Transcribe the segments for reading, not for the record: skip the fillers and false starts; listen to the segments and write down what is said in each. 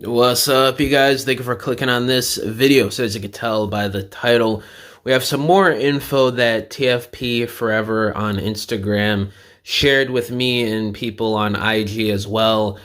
What's up, you guys? Thank you for clicking on this video. So as you can tell by the title, we have some more info that TFP Forever on Instagram shared with me and people on IG as well.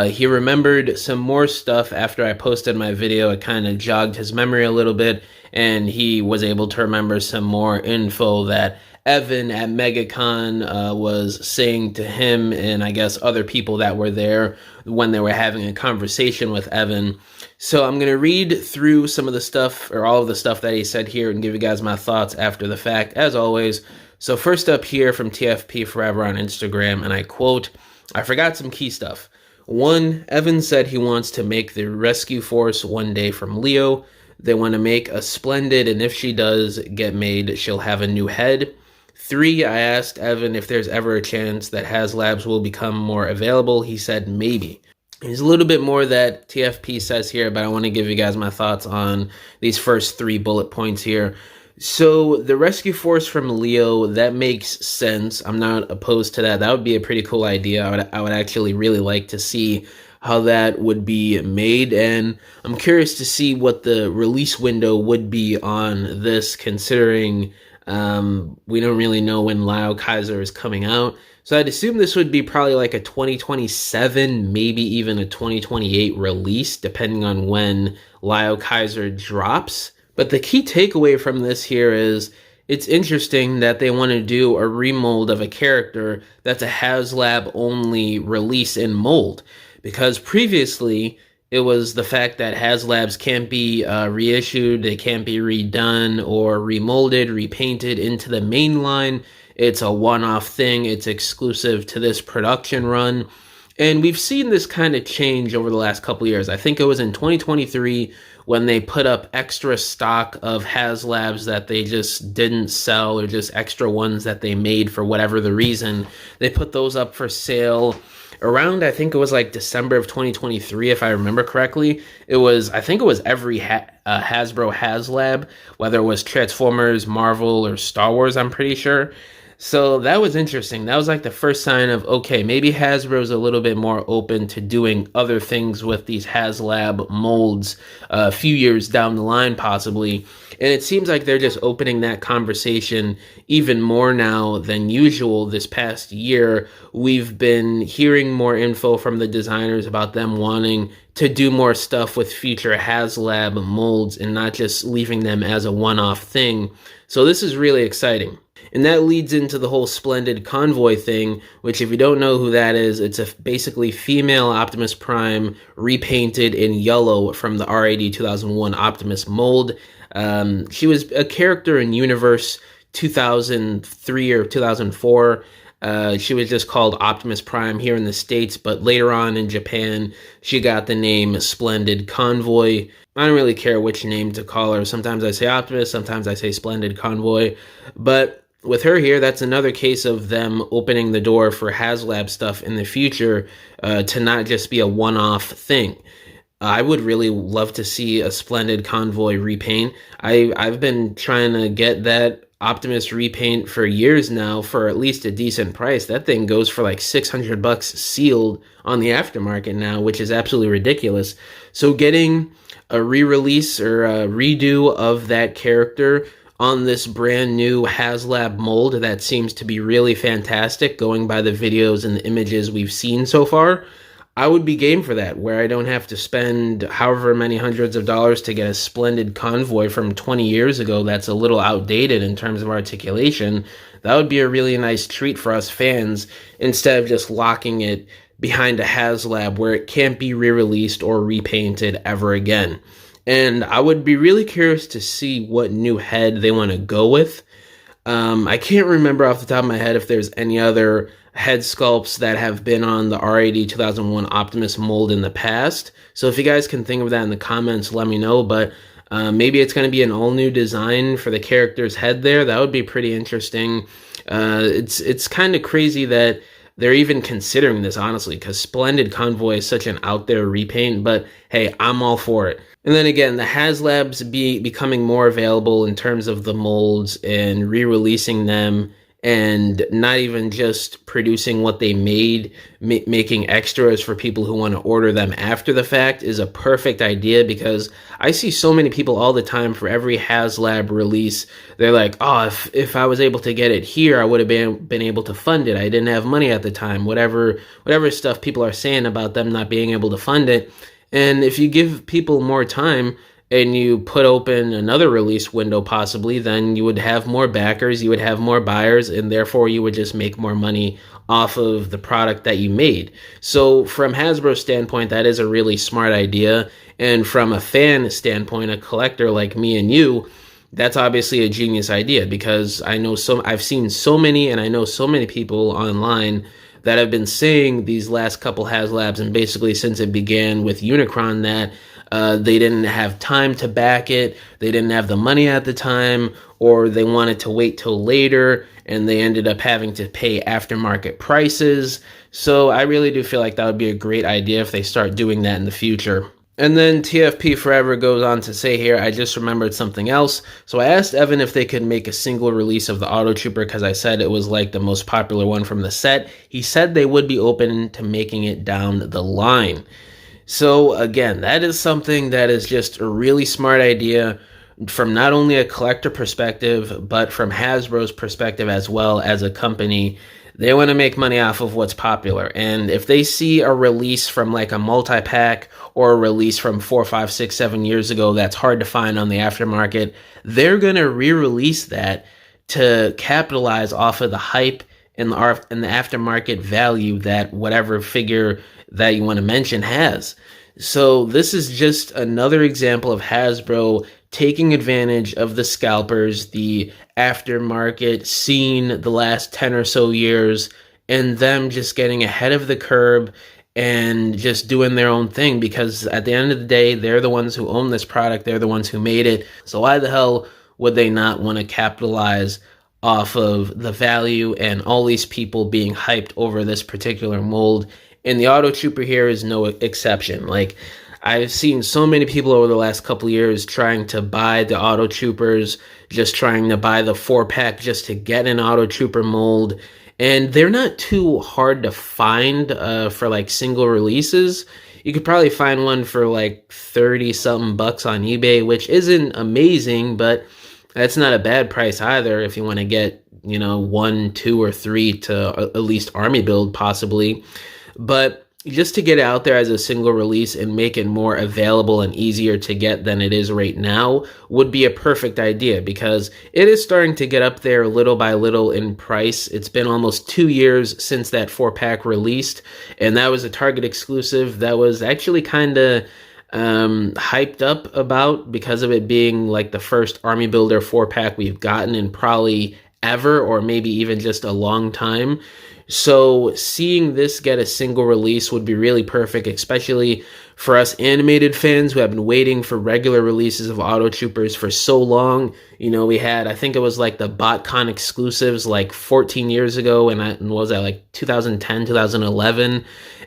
He remembered some more stuff after I posted my video. It kind of jogged his memory a little bit, and he was able to remember some more info that Evan at MegaCon was saying to him and I guess other people that were there when they were having a conversation with Evan. So I'm going to read through some of the stuff, or all of the stuff that he said here, and give you guys my thoughts after the fact, as always. So first up here from TFP Forever on Instagram, and I quote, "I forgot some key stuff. 1, Evan said he wants to make the rescue force one day from Leo. They want to make a Splendid, and if she does get made, she'll have a new head. 3, I asked Evan if there's ever a chance that Haslabs will become more available. He said maybe." There's a little bit more that TFP says here, but I want to give you guys my thoughts on these first 3 bullet points here. So the rescue force from Leo, that makes sense. I'm not opposed to that. That would be a pretty cool idea. I would actually really like to see how that would be made, and I'm curious to see what the release window would be on this, considering we don't really know when Lyle Kaiser is coming out. So I'd assume this would be probably like a 2027, maybe even a 2028 release, depending on when Lyle Kaiser drops. But the key takeaway from this here is it's interesting that they want to do a remold of a character that's a Haslab only release in mold, because previously it was the fact that Haslabs can't be reissued, they can't be redone or remolded, repainted into the main line. It's a one-off thing. It's exclusive to this production run. And we've seen this kind of change over the last couple years. I think it was in 2023 when they put up extra stock of Haslabs that they just didn't sell, or just extra ones that they made for whatever the reason. They put those up for sale around, I think it was like December of 2023, if I remember correctly. I think it was every Hasbro Haslab, whether it was Transformers, Marvel, or Star Wars, I'm pretty sure. So that was interesting. That was like the first sign of, okay, maybe Hasbro's a little bit more open to doing other things with these Haslab molds a few years down the line, possibly. And it seems like they're just opening that conversation even more now than usual. This past year, we've been hearing more info from the designers about them wanting to do more stuff with future Haslab molds and not just leaving them as a one-off thing. So this is really exciting. And that leads into the whole Splendid Convoy thing, which, if you don't know who that is, it's a basically female Optimus Prime repainted in yellow from the R80 2001 Optimus mold. She was a character in Universe 2003 or 2004. She was just called Optimus Prime here in the States, but later on in Japan, she got the name Splendid Convoy. I don't really care which name to call her. Sometimes I say Optimus, sometimes I say Splendid Convoy. But with her here, that's another case of them opening the door for Haslab stuff in the future to not just be a one-off thing. I would really love to see a Splendid Convoy repaint. I've been trying to get that Optimus repaint for years now for at least a decent price. That thing goes for like $600 sealed on the aftermarket now, which is absolutely ridiculous. So getting a re-release or a redo of that character on this brand new Haslab mold that seems to be really fantastic, going by the videos and the images we've seen so far, I would be game for that, where I don't have to spend however many hundreds of dollars to get a Splendid Convoy from 20 years ago that's a little outdated in terms of articulation. That would be a really nice treat for us fans, instead of just locking it behind a Haslab where it can't be re-released or repainted ever again. And I would be really curious to see what new head they want to go with. I can't remember off the top of my head if there's any other head sculpts that have been on the R80 2001 Optimus mold in the past. So if you guys can think of that in the comments, let me know. But maybe it's going to be an all-new design for the character's head there. That would be pretty interesting. It's kind of crazy that they're even considering this, honestly, because Splendid Convoy is such an out-there repaint. But hey, I'm all for it. And then again, the Haslabs becoming more available in terms of the molds and re-releasing them and not even just producing what they made, making extras for people who want to order them after the fact is a perfect idea, because I see so many people all the time for every Haslab release. They're like, oh, if I was able to get it here, I would have been able to fund it. I didn't have money at the time. Whatever stuff people are saying about them not being able to fund it. And if you give people more time and you put open another release window possibly, then you would have more backers, you would have more buyers, and therefore you would just make more money off of the product that you made. So from Hasbro's standpoint, that is a really smart idea. And from a fan standpoint, a collector like me and you, that's obviously a genius idea, because I've seen so many, and I know so many people online that have been saying these last couple Haslabs, and basically since it began with Unicron, that they didn't have time to back it, they didn't have the money at the time, or they wanted to wait till later, and they ended up having to pay aftermarket prices. So I really do feel like that would be a great idea if they start doing that in the future. And then TFP Forever goes on to say here, I just remembered something else. So I asked Evan if they could make a single release of the Autotrooper, because I said it was like the most popular one from the set. He said they would be open to making it down the line. So again, that is something that is just a really smart idea from not only a collector perspective, but from Hasbro's perspective as well as a company. They want to make money off of what's popular. And if they see a release from like a multi-pack or a release from 4, 5, 6, 7 years ago that's hard to find on the aftermarket, they're going to re-release that to capitalize off of the hype and the aftermarket value that whatever figure that you want to mention has. So this is just another example of Hasbro taking advantage of the scalpers, the aftermarket scene the last 10 or so years, and them just getting ahead of the curve and just doing their own thing, because at the end of the day, they're the ones who own this product, they're the ones who made it. So why the hell would they not want to capitalize off of the value and all these people being hyped over this particular mold? And the Autotrooper here is no exception. Like, I've seen so many people over the last couple of years trying to buy the Autotroopers, just trying to buy the 4-pack just to get an Autotrooper mold. And they're not too hard to find for like single releases. You could probably find one for like 30-something bucks on eBay, which isn't amazing, but that's not a bad price either if you want to get, 1, 2, or 3 to at least army build possibly. But just to get it out there as a single release and make it more available and easier to get than it is right now would be a perfect idea, because it is starting to get up there little by little in price. It's been almost 2 years since that 4-pack released, and that was a Target exclusive that was actually kind of hyped up about, because of it being like the first Army Builder 4-pack we've gotten in probably ever, or maybe even just a long time. So seeing this get a single release would be really perfect, especially for us animated fans who have been waiting for regular releases of Autotroopers for so long. We had, I think it was like the BotCon exclusives like 14 years ago, and what was that, like 2010, 2011?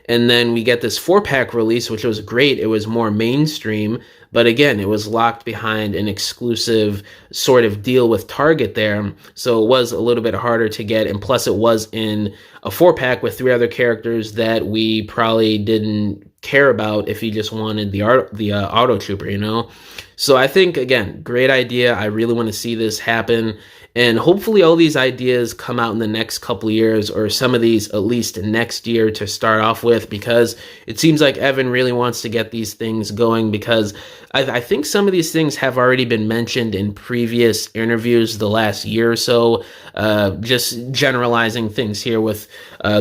And then we get this 4-pack release, which was great. It was more mainstream, but again, it was locked behind an exclusive sort of deal with Target there. So it was a little bit harder to get. And plus it was in a 4-pack with 3 other characters that we probably didn't care about if you just wanted the Autotrooper, So I think, again, great idea. I really want to see this happen. And hopefully all these ideas come out in the next couple of years, or some of these at least next year to start off with, because it seems like Evan really wants to get these things going, because I think some of these things have already been mentioned in previous interviews the last year or so. Just generalizing things here with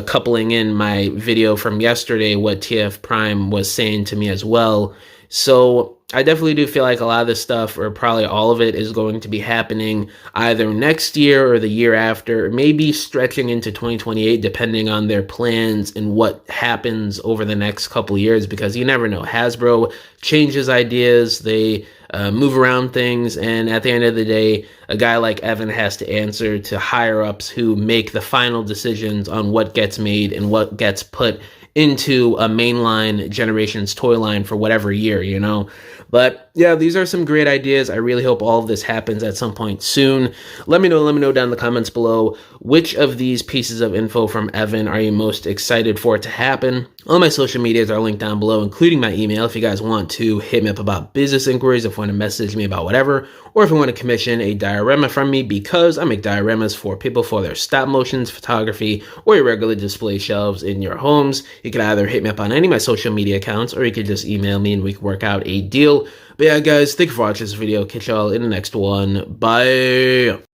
coupling in my video from yesterday, what TF Prime was saying to me as well. So I definitely do feel like a lot of this stuff, or probably all of it, is going to be happening either next year or the year after, maybe stretching into 2028, depending on their plans and what happens over the next couple of years, because you never know. Hasbro changes ideas, they move around things, and at the end of the day, a guy like Evan has to answer to higher-ups who make the final decisions on what gets made and what gets put into a mainline Generations toy line for whatever year, you know? But yeah, these are some great ideas. I really hope all of this happens at some point soon. Let me know down in the comments below, which of these pieces of info from Evan are you most excited for it to happen? All my social medias are linked down below, including my email if you guys want to hit me up about business inquiries, if you want to message me about whatever, or if you want to commission a diorama from me, because I make dioramas for people for their stop motions, photography, or your regular display shelves in your homes. You can either hit me up on any of my social media accounts, or you can just email me and we can work out a deal. But yeah, guys, thank you for watching this video. Catch y'all in the next one. Bye.